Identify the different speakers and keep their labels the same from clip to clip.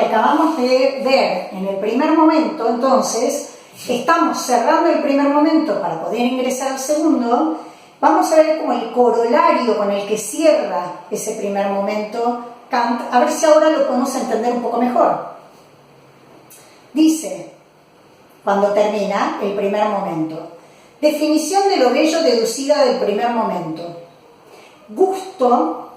Speaker 1: que acabamos de ver en el primer momento, entonces, estamos cerrando el primer momento para poder ingresar al segundo. Vamos a ver como el corolario con el que cierra ese primer momento Kant, a ver si ahora lo podemos entender un poco mejor. Dice, cuando termina el primer momento, definición de lo bello deducida del primer momento. Gusto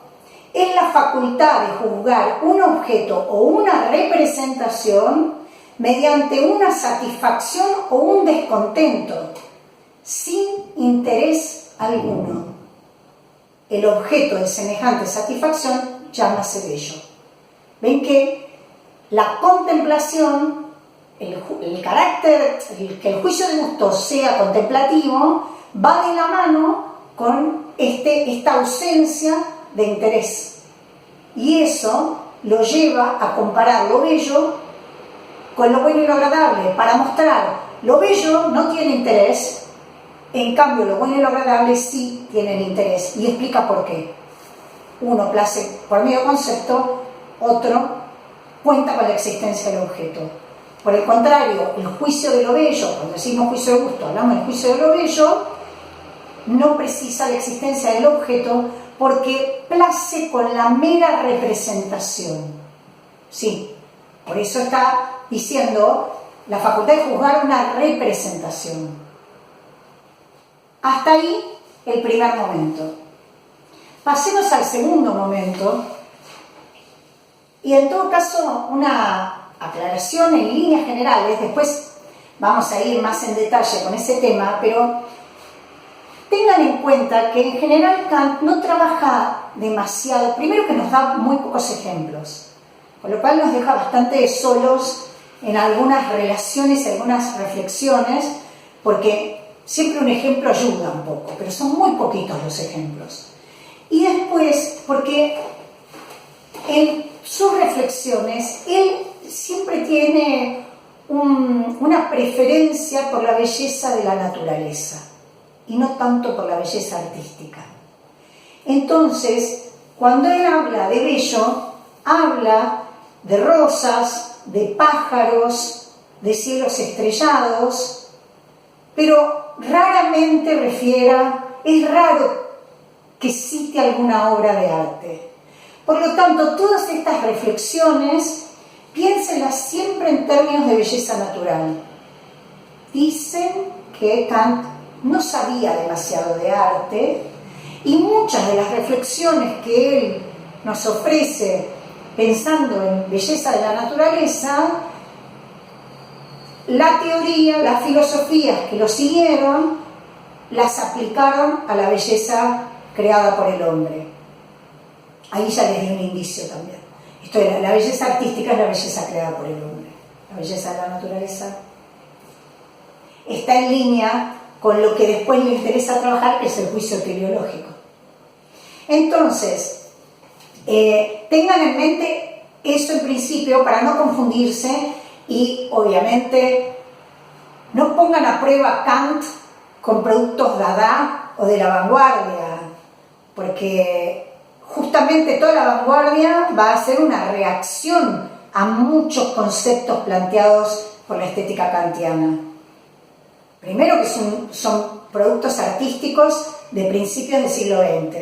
Speaker 1: es la facultad de juzgar un objeto o una representación mediante una satisfacción o un descontento, sin interés alguno. El objeto de semejante satisfacción llámase bello. Ven que la contemplación, que el juicio de gusto sea contemplativo, va de la mano con esta ausencia de interés. Y eso lo lleva a comparar lo bello con lo bueno y lo agradable, para mostrar lo bello no tiene interés, en cambio lo bueno y lo agradable sí tienen interés, y explica por qué. Uno place por medio concepto, otro cuenta con la existencia del objeto. Por el contrario, el juicio de lo bello, cuando decimos juicio de gusto, hablamos del juicio de lo bello, no precisa la existencia del objeto porque place con la mera representación. Sí, por eso está diciendo la facultad de juzgar una representación. Hasta ahí el primer momento. Pasemos al segundo momento, y en todo caso una aclaración en líneas generales, después vamos a ir más en detalle con ese tema, pero tengan en cuenta que en general Kant no trabaja demasiado, primero que nos da muy pocos ejemplos, con lo cual nos deja bastante solos en algunas relaciones, algunas reflexiones, porque siempre un ejemplo ayuda un poco, pero son muy poquitos los ejemplos. Y después, porque en sus reflexiones, él siempre tiene una preferencia por la belleza de la naturaleza, y no tanto por la belleza artística. Entonces, cuando él habla de bello, habla de rosas, de pájaros, de cielos estrellados, pero raramente es raro que cite alguna obra de arte. Por lo tanto, todas estas reflexiones, piénsenlas siempre en términos de belleza natural. Dicen que Kant no sabía demasiado de arte, y muchas de las reflexiones que él nos ofrece pensando en belleza de la naturaleza, la teoría, las filosofías que lo siguieron, las aplicaron a la belleza creada por el hombre. Ahí ya les di un indicio también. Esto era, la belleza artística es la belleza creada por el hombre. La belleza de la naturaleza está en línea con lo que después le interesa trabajar, que es el juicio teleológico. Entonces, tengan en mente eso en principio para no confundirse, y obviamente no pongan a prueba Kant con productos Dada o de la vanguardia, porque justamente toda la vanguardia va a ser una reacción a muchos conceptos planteados por la estética kantiana. Primero que son productos artísticos de principios del siglo XX,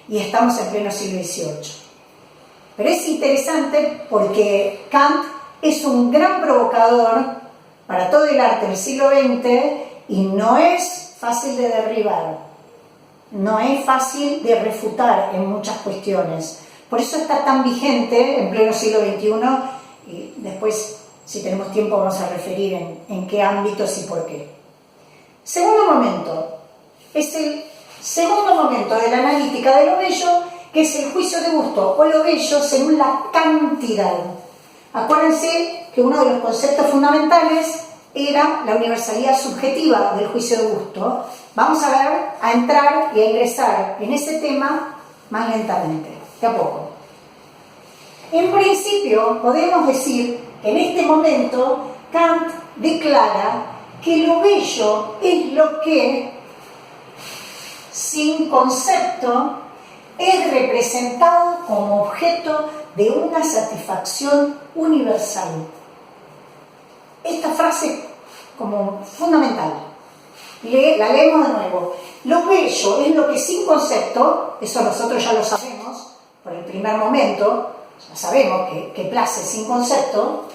Speaker 1: y estamos en pleno siglo XVIII. Pero es interesante porque Kant es un gran provocador para todo el arte del siglo XX, y no es fácil de derribar, no es fácil de refutar en muchas cuestiones. Por eso está tan vigente en pleno siglo XXI, y después, si tenemos tiempo, vamos a referir en qué ámbitos y por qué. Segundo momento, es el segundo momento de la analítica de lo bello, que es el juicio de gusto o lo bello según la cantidad. Acuérdense que uno de los conceptos fundamentales era la universalidad subjetiva del juicio de gusto. Vamos a entrar y a ingresar en ese tema más lentamente, de a poco. En principio, podemos decir que en este momento Kant declara que lo bello es lo que, sin concepto, es representado como objeto de una satisfacción universal. Esta frase como fundamental. La leemos de nuevo. Lo bello es lo que sin concepto, eso nosotros ya lo sabemos, por el primer momento, ya sabemos que place sin concepto,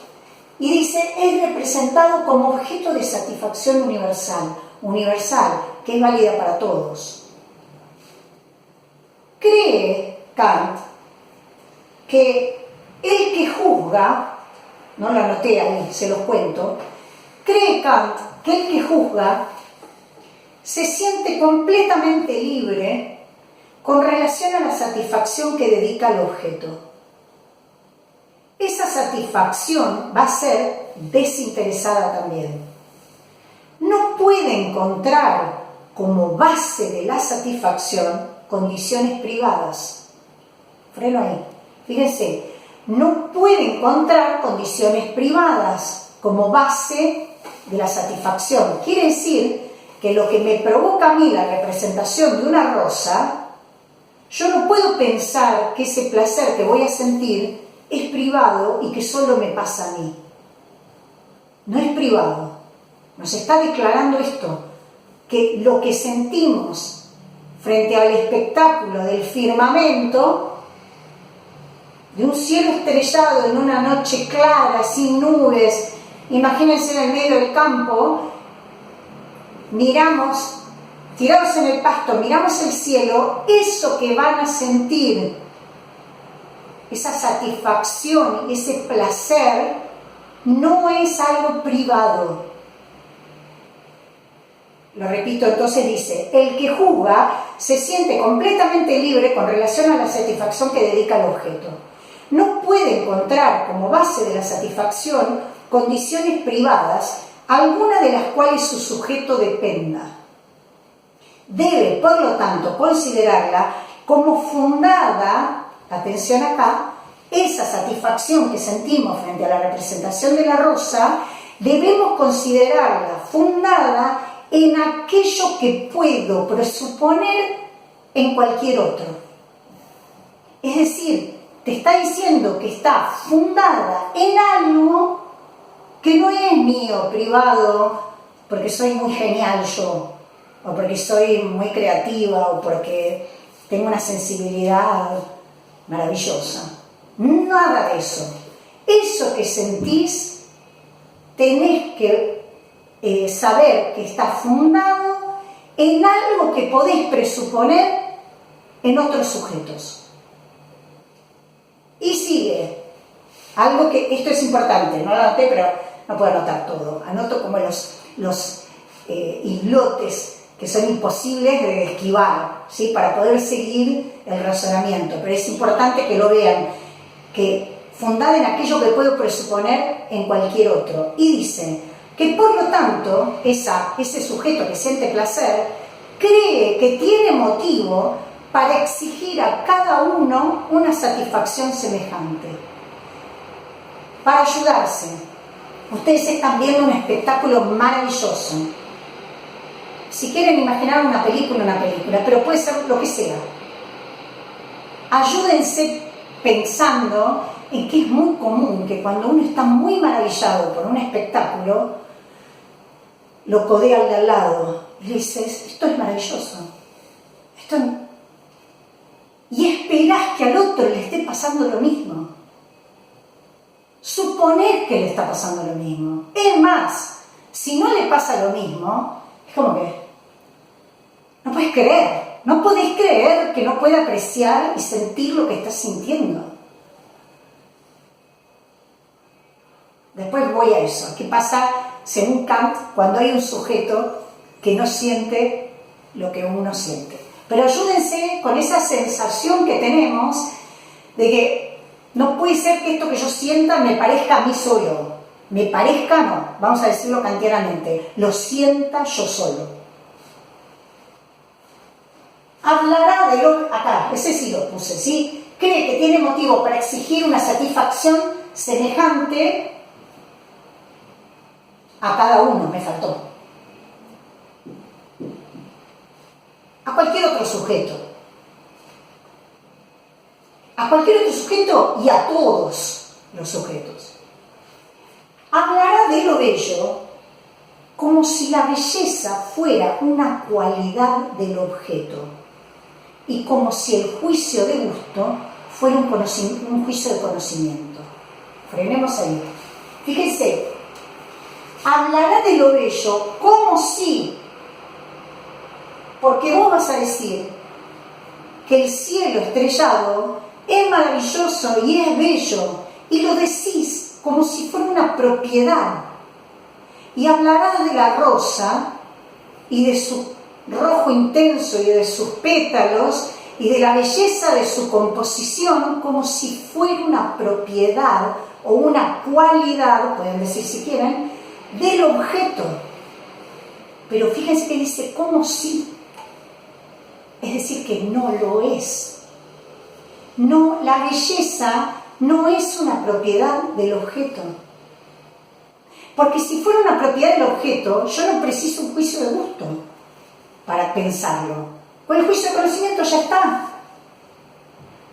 Speaker 1: y dice, es representado como objeto de satisfacción universal, que es válida para todos. Cree Kant que el que juzga, no lo anoté ahí, se los cuento, cree Kant que el que juzga se siente completamente libre con relación a la satisfacción que dedica al objeto. Esa satisfacción va a ser desinteresada también. No puede encontrar como base de la satisfacción condiciones privadas. Freno ahí. Fíjense, no puede encontrar condiciones privadas como base de la satisfacción. Quiere decir que lo que me provoca a mí la representación de una rosa, yo no puedo pensar que ese placer que voy a sentir es privado y que solo me pasa a mí. No es privado. Nos está declarando esto, que lo que sentimos frente al espectáculo del firmamento, de un cielo estrellado en una noche clara, sin nubes, imagínense en el medio del campo, miramos, tirados en el pasto, miramos el cielo, eso que van a sentir, esa satisfacción, ese placer, no es algo privado. Lo repito, entonces dice, el que juzga se siente completamente libre con relación a la satisfacción que dedica al objeto. No puede encontrar como base de la satisfacción condiciones privadas, alguna de las cuales su sujeto dependa. Debe, por lo tanto, considerarla como fundada, atención acá, esa satisfacción que sentimos frente a la representación de la rosa, debemos considerarla fundada en aquello que puedo presuponer en cualquier otro. Es decir, te está diciendo que está fundada en algo que no es mío, privado, porque soy muy genial yo, o porque soy muy creativa, o porque tengo una sensibilidad maravillosa. Nada de eso. Eso que sentís, tenés que saber que está fundado en algo que podés presuponer en otros sujetos. Y sigue, algo que, esto es importante, no lo anoté, pero no puedo anotar todo, anoto como los islotes que son imposibles de esquivar, ¿sí? Para poder seguir el razonamiento, pero es importante que lo vean, que fundada en aquello que puedo presuponer en cualquier otro. Y dice que por lo tanto ese sujeto que siente placer cree que tiene motivo para exigir a cada uno una satisfacción semejante. Para ayudarse, ustedes están viendo un espectáculo maravilloso. Si quieren imaginar una película, pero puede ser lo que sea. Ayúdense pensando en que es muy común que cuando uno está muy maravillado por un espectáculo, lo codea al de al lado y le dices, esto es maravilloso. Y esperás que al otro le esté pasando lo mismo. Suponés que le está pasando lo mismo. Es más, si no le pasa lo mismo, es como que no puedes creer. No podés creer que no pueda apreciar y sentir lo que estás sintiendo. Después voy a eso. ¿Qué pasa, según Kant, cuando hay un sujeto que no siente lo que uno siente? Pero ayúdense con esa sensación que tenemos de que no puede ser que esto que yo sienta me parezca a mí solo. Me parezca, no. Vamos a decirlo kantianamente. Lo sienta yo solo. Hablará de lo... Acá, ese sí lo puse, ¿sí? Cree que tiene motivo para exigir una satisfacción semejante a cada uno, me faltó. A cualquier otro sujeto. a cualquier otro sujeto y a todos los sujetos. Hablará de lo bello como si la belleza fuera una cualidad del objeto y como si el juicio de gusto fuera un juicio de conocimiento. Frenemos ahí. Fíjense, hablará de lo bello como si, porque vos vas a decir que el cielo estrellado es maravilloso y es bello, y lo decís como si fuera una propiedad. Y hablarás de la rosa y de su rojo intenso y de sus pétalos y de la belleza de su composición como si fuera una propiedad o una cualidad, pueden decir si quieren, del objeto. Pero fíjense que dice como si, es decir, que no lo es. No, la belleza no es una propiedad del objeto. Porque si fuera una propiedad del objeto, yo no preciso un juicio de gusto para pensarlo. Con el juicio de conocimiento ya está.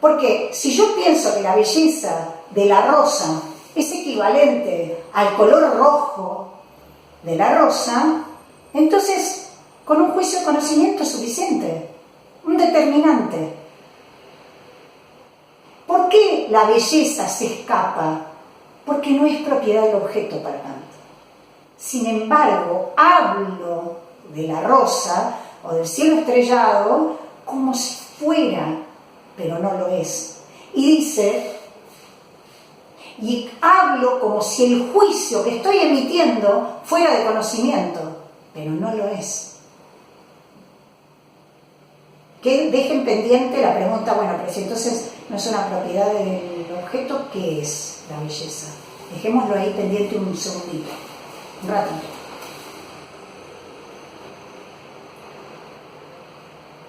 Speaker 1: Porque si yo pienso que la belleza de la rosa es equivalente al color rojo de la rosa, entonces con un juicio de conocimiento es suficiente, un determinante. ¿Por qué la belleza se escapa? Porque no es propiedad del objeto para Kant. Sin embargo, hablo de la rosa o del cielo estrellado como si fuera, pero no lo es. Y dice, y hablo como si el juicio que estoy emitiendo fuera de conocimiento, pero no lo es. Que dejen pendiente la pregunta, bueno, pero si entonces no es una propiedad del objeto, ¿qué es la belleza? Dejémoslo ahí pendiente un segundito, un ratito.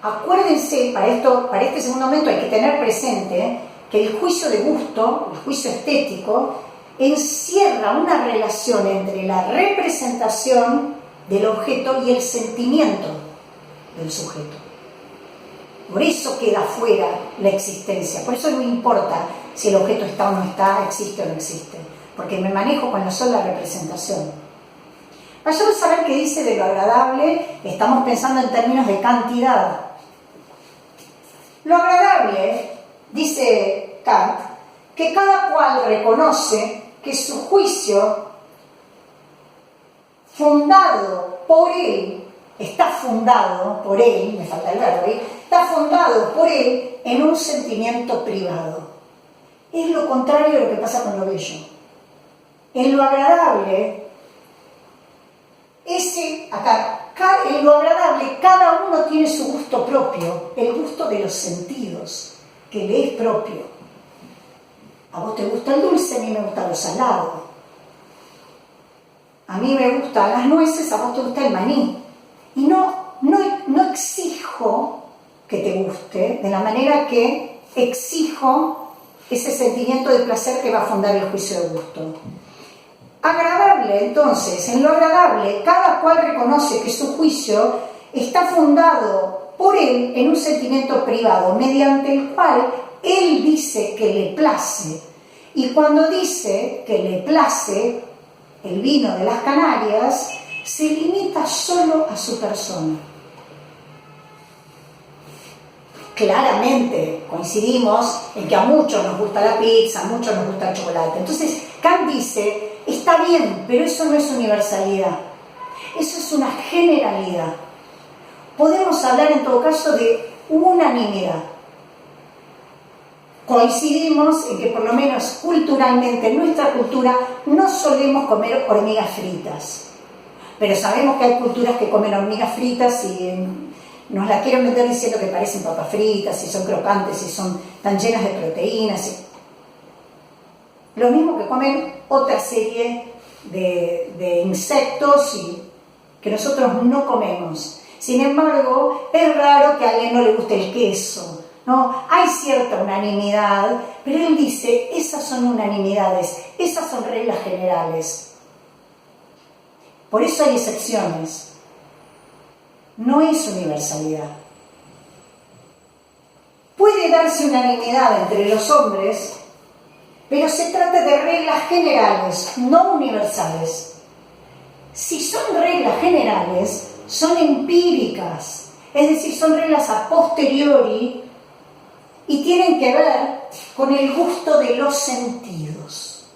Speaker 1: Acuérdense, para este segundo momento hay que tener presente que el juicio de gusto, el juicio estético, encierra una relación entre la representación del objeto y el sentimiento del sujeto. Por eso queda fuera la existencia, por eso no importa si el objeto está o no está, existe o no existe, porque me manejo con la sola representación. Vayamos a ver qué dice de lo agradable. Estamos pensando en términos de cantidad. Lo agradable, dice Kant, que cada cual reconoce que su juicio, fundado por él, está fundado por él, me falta el verbo ahí, está fundado por él en un sentimiento privado. Es lo contrario de lo que pasa con lo bello. En lo agradable, en lo agradable, cada uno tiene su gusto propio, el gusto de los sentidos, que le es propio. A vos te gusta el dulce, a mí me gusta lo salado. A mí me gustan las nueces, a vos te gusta el maní. Y no exijo que te guste, de la manera que exijo ese sentimiento de placer que va a fundar el juicio de gusto. Agradable, entonces, en lo agradable, cada cual reconoce que su juicio está fundado por él en un sentimiento privado, mediante el cual él dice que le place. Y cuando dice que le place el vino de las Canarias, se limita solo a su persona. Claramente coincidimos en que a muchos nos gusta la pizza, a muchos nos gusta el chocolate. Entonces, Kant dice, está bien, pero eso no es universalidad. Eso es una generalidad. Podemos hablar en todo caso de unanimidad. Coincidimos en que por lo menos culturalmente, en nuestra cultura, no solemos comer hormigas fritas. Pero sabemos que hay culturas que comen hormigas fritas y nos la quieren meter diciendo que parecen papas fritas, y son crocantes, y son tan llenas de proteínas. Lo mismo que comen otra serie de insectos que nosotros no comemos. Sin embargo, es raro que a alguien no le guste el queso, ¿no? Hay cierta unanimidad, pero él dice, esas son unanimidades, esas son reglas generales. Por eso hay excepciones. No es universalidad. Puede darse unanimidad entre los hombres, pero se trata de reglas generales, no universales. Si son reglas generales, son empíricas, es decir, son reglas a posteriori y tienen que ver con el gusto de los sentidos.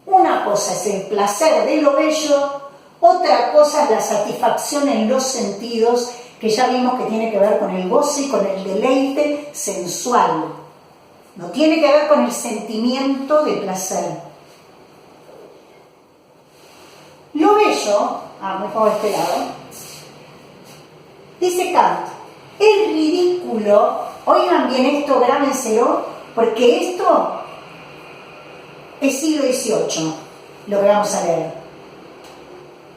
Speaker 1: Una cosa es el placer de lo bello, otra cosa es la satisfacción en los sentidos, que ya vimos que tiene que ver con el goce y con el deleite sensual. No tiene que ver con el sentimiento de placer. Lo bello, me pongo de este lado, dice Kant, es ridículo, oigan bien esto, grábenselo, porque esto es siglo XVIII, lo que vamos a leer.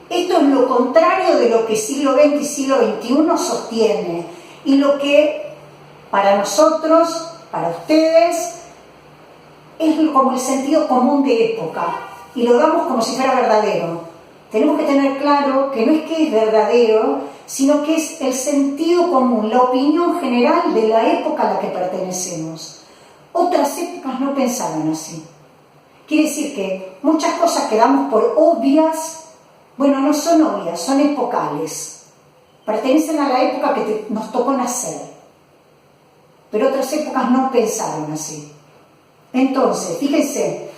Speaker 1: Esto es lo contrario de lo que siglo XX y siglo XXI sostiene, y lo que para nosotros, para ustedes, es como el sentido común de época, y lo damos como si fuera verdadero. Tenemos que tener claro que no es que es verdadero, sino que es el sentido común, la opinión general de la época a la que pertenecemos. Otras épocas no pensaban así. Quiere decir que muchas cosas que damos por obvias, bueno, no son obvias, son epocales. Pertenecen a la época que nos tocó nacer. Pero otras épocas no pensaron así. Entonces, fíjense,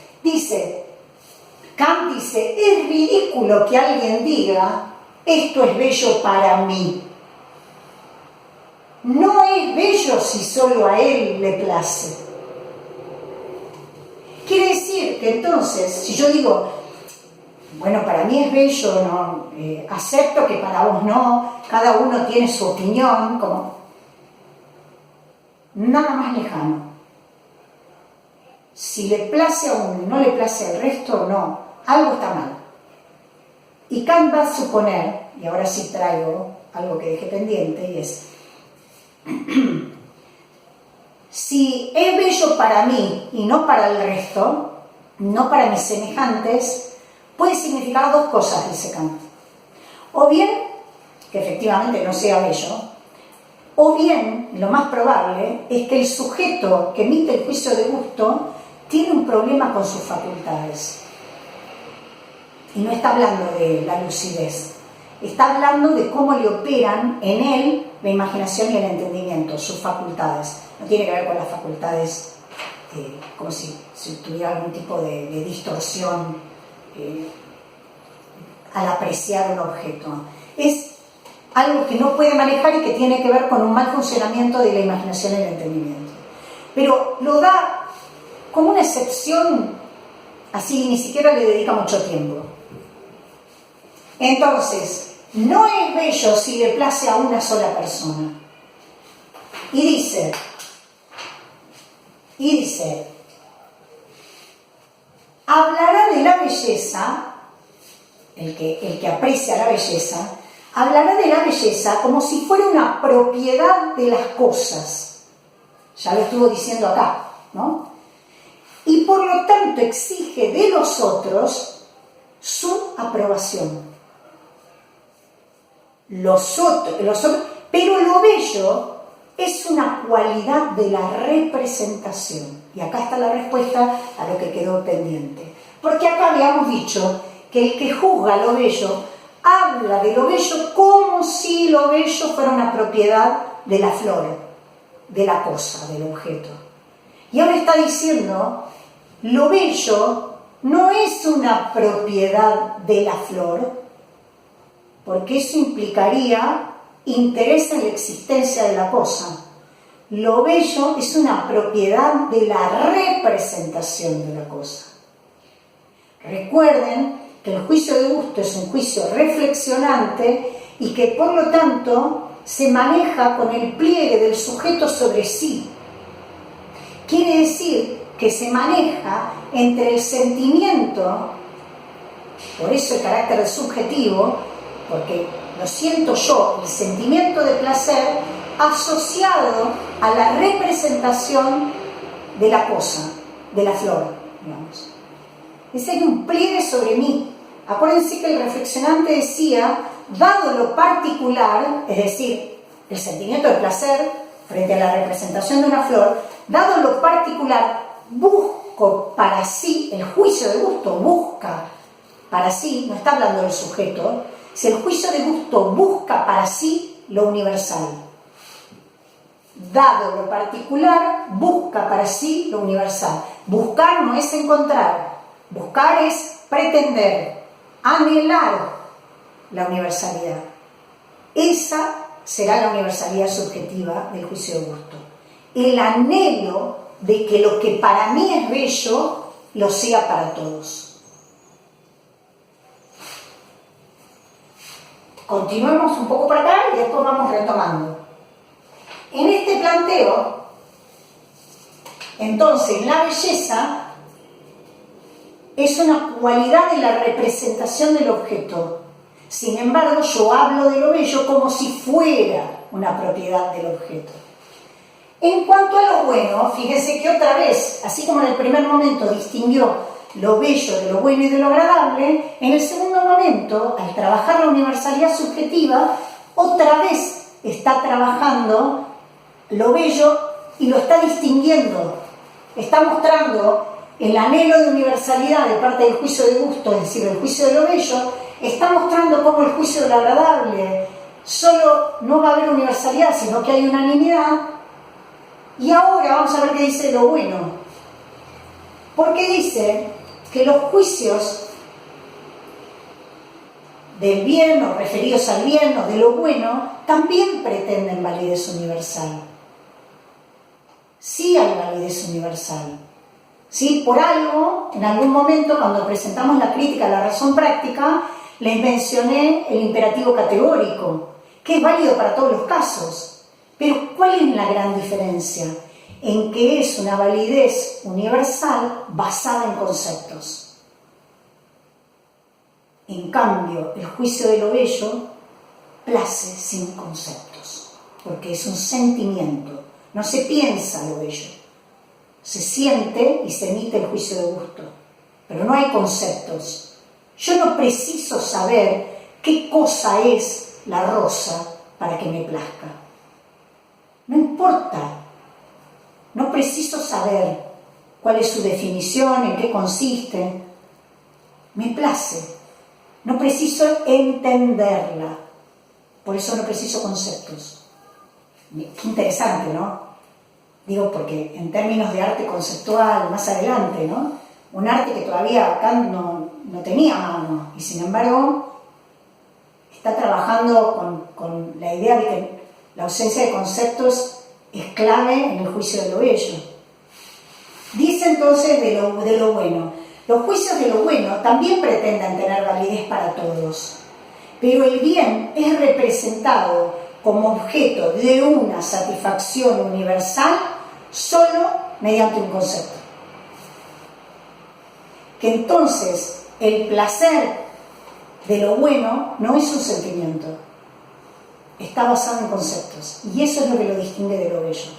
Speaker 1: Kant dice, es ridículo que alguien diga, esto es bello para mí. No es bello si solo a él le place. Quiere decir que entonces, si yo digo, bueno, para mí es bello, ¿no? Acepto que para vos no, cada uno tiene su opinión, como nada más lejano. Si le place a uno y no le place al resto, no, algo está mal. Y Kant va a suponer, y ahora sí traigo algo que dejé pendiente, y es, si es bello para mí y no para el resto, no para mis semejantes, puede significar dos cosas, dice Kant. O bien, que efectivamente no sea bello, o bien, lo más probable, es que el sujeto que emite el juicio de gusto tiene un problema con sus facultades. Y no está hablando de la lucidez, está hablando de cómo le operan en él la imaginación y el entendimiento, sus facultades. No tiene que ver con las facultades como si tuviera algún tipo de distorsión al apreciar un objeto. Es algo que no puede manejar y que tiene que ver con un mal funcionamiento de la imaginación y el entendimiento. Pero lo da como una excepción, así ni siquiera le dedica mucho tiempo. Entonces, no es bello si le place a una sola persona. Y dice, hablará de la belleza, el que aprecia la belleza, hablará de la belleza como si fuera una propiedad de las cosas. Ya lo estuvo diciendo acá, ¿no? Y por lo tanto exige de los otros su aprobación. Pero lo bello es una cualidad de la representación. Y acá está la respuesta a lo que quedó pendiente. Porque acá habíamos dicho que el que juzga lo bello habla de lo bello como si lo bello fuera una propiedad de la flor, de la cosa, del objeto. Y ahora está diciendo, lo bello no es una propiedad de la flor, porque eso implicaría interés en la existencia de la cosa. Lo bello es una propiedad de la representación de la cosa. Recuerden que el juicio de gusto es un juicio reflexionante y que por lo tanto se maneja con el pliegue del sujeto sobre sí. Quiere decir que se maneja entre el sentimiento, por eso el carácter de subjetivo, porque lo siento yo, el sentimiento de placer asociado a la representación de la cosa, de la flor, digamos. Ese es un pliegue sobre mí. Acuérdense que el reflexionante decía, dado lo particular, es decir, el sentimiento de placer, frente a la representación de una flor, dado lo particular, busco para sí, el juicio de gusto busca para sí, no está hablando del sujeto, si el juicio de gusto busca para sí lo universal. Dado lo particular, busca para sí lo universal. Buscar no es encontrar, buscar es pretender, anhelar la universalidad. Esa será la universalidad subjetiva del juicio de gusto. El anhelo de que lo que para mí es bello, lo sea para todos. Continuemos un poco para acá y después vamos retomando. En este planteo, entonces, la belleza es una cualidad de la representación del objeto. Sin embargo, yo hablo de lo bello como si fuera una propiedad del objeto. En cuanto a lo bueno, fíjense que otra vez, así como en el primer momento distinguió lo bello de lo bueno y de lo agradable, en el segundo momento, al trabajar la universalidad subjetiva, otra vez está trabajando lo bello y lo está distinguiendo. Está mostrando el anhelo de universalidad de parte del juicio de gusto, es decir, el juicio de lo bello, está mostrando cómo el juicio de lo agradable solo no va a haber universalidad, sino que hay unanimidad. Y ahora vamos a ver qué dice lo bueno. Porque dice que los juicios del bien o referidos al bien o de lo bueno también pretenden validez universal. Sí hay validez universal. ¿Sí? Por algo, en algún momento, cuando presentamos la crítica a la razón práctica, les mencioné el imperativo categórico, que es válido para todos los casos. Pero ¿cuál es la gran diferencia? En que es una validez universal basada en conceptos. En cambio, el juicio de lo bello place sin conceptos, porque es un sentimiento. No se piensa lo bello, se siente y se emite el juicio de gusto, pero no hay conceptos. Yo no preciso saber qué cosa es la rosa para que me plazca. No importa, no preciso saber cuál es su definición, en qué consiste. Me place, no preciso entenderla, por eso no preciso conceptos. Qué interesante, ¿no? Digo, porque en términos de arte conceptual, más adelante, ¿no? Un arte que todavía Kant no tenía a mano, y sin embargo está trabajando con la idea de que la ausencia de conceptos es clave en el juicio de lo bello. Dice entonces de lo bueno. Los juicios de lo bueno también pretenden tener validez para todos, pero el bien es representado como objeto de una satisfacción universal solo mediante un concepto. Que entonces el placer de lo bueno no es un sentimiento, está basado en conceptos, y eso es lo que lo distingue de lo bello.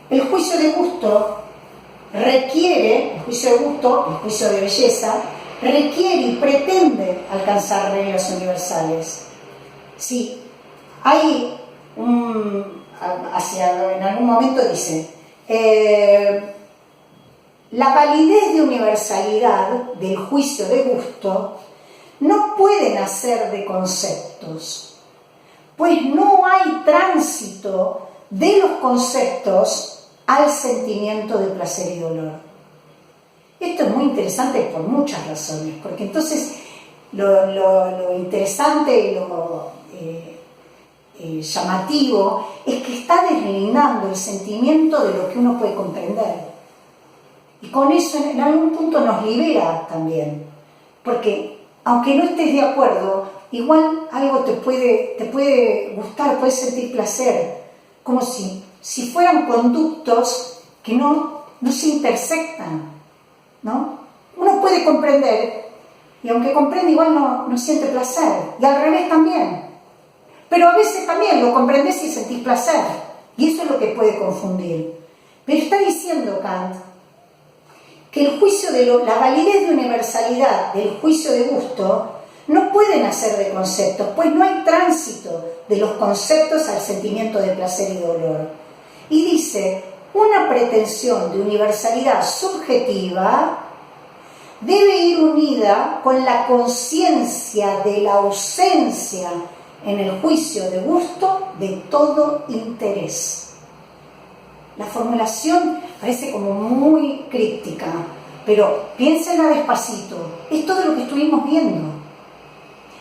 Speaker 1: El juicio de gusto requiere, el juicio de gusto, el juicio de belleza, requiere y pretende alcanzar reglas universales. Sí, hay en algún momento dice, la validez de universalidad del juicio de gusto no puede nacer de conceptos, pues no hay tránsito de los conceptos al sentimiento de placer y dolor. Esto es muy interesante por muchas razones, porque entonces lo interesante y lo llamativo es que está deslindando el sentimiento de lo que uno puede comprender. Y con eso en algún punto nos libera también, porque aunque no estés de acuerdo, igual algo te puede gustar, puedes sentir placer, como si fueran conductos que no se intersectan, ¿no? Uno puede comprender, y aunque comprende igual no siente placer, y al revés también. Pero a veces también lo comprendés y sentís placer, y eso es lo que puede confundir. Pero está diciendo Kant que el juicio de la validez de universalidad del juicio de gusto no puede nacer de conceptos, pues no hay tránsito de los conceptos al sentimiento de placer y dolor. Y dice, una pretensión de universalidad subjetiva debe ir unida con la conciencia de la ausencia en el juicio de gusto de todo interés. La formulación parece como muy críptica, pero piénsenla despacito, es todo lo que estuvimos viendo.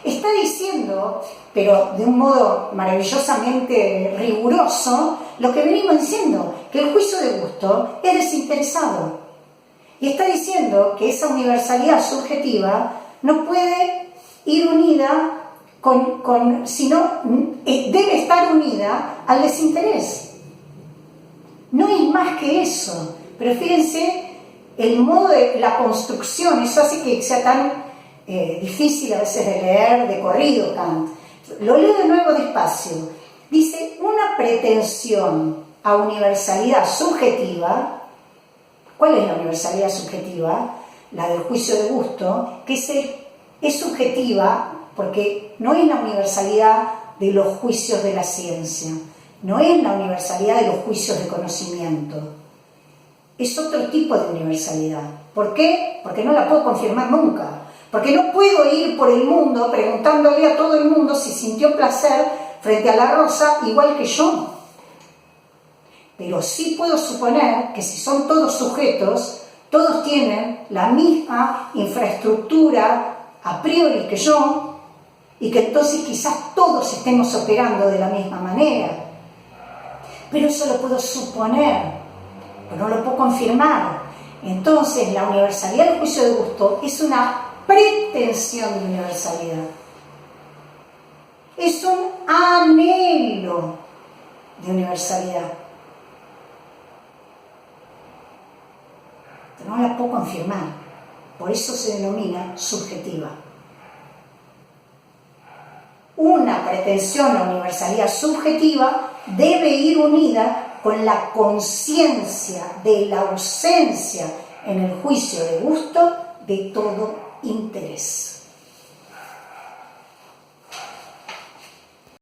Speaker 1: Está diciendo, pero de un modo maravillosamente riguroso, lo que venimos diciendo, que el juicio de gusto es desinteresado. Y está diciendo que esa universalidad subjetiva no puede ir unida sino debe estar unida al desinterés. No es más que eso, pero fíjense el modo de la construcción, eso hace que sea tan difícil a veces de leer de corrido Kant. Lo leo de nuevo despacio. Dice, una pretensión a universalidad subjetiva. ¿Cuál es la universalidad subjetiva? La del juicio de gusto, que es subjetiva porque no es la universalidad de los juicios de la ciencia, no es la universalidad de los juicios de conocimiento. Es otro tipo de universalidad. ¿Por qué? Porque no la puedo confirmar nunca. Porque no puedo ir por el mundo preguntándole a todo el mundo si sintió placer frente a la rosa igual que yo. Pero sí puedo suponer que si son todos sujetos, todos tienen la misma infraestructura a priori que yo, y que entonces quizás todos estemos operando de la misma manera. Pero eso lo puedo suponer, pero no lo puedo confirmar. Entonces la universalidad del juicio de gusto es una pretensión de universalidad. Es un anhelo de universalidad. Pero no la puedo confirmar. Por eso se denomina subjetiva. Una pretensión a universalidad subjetiva debe ir unida con la conciencia de la ausencia en el juicio de gusto de todo interés.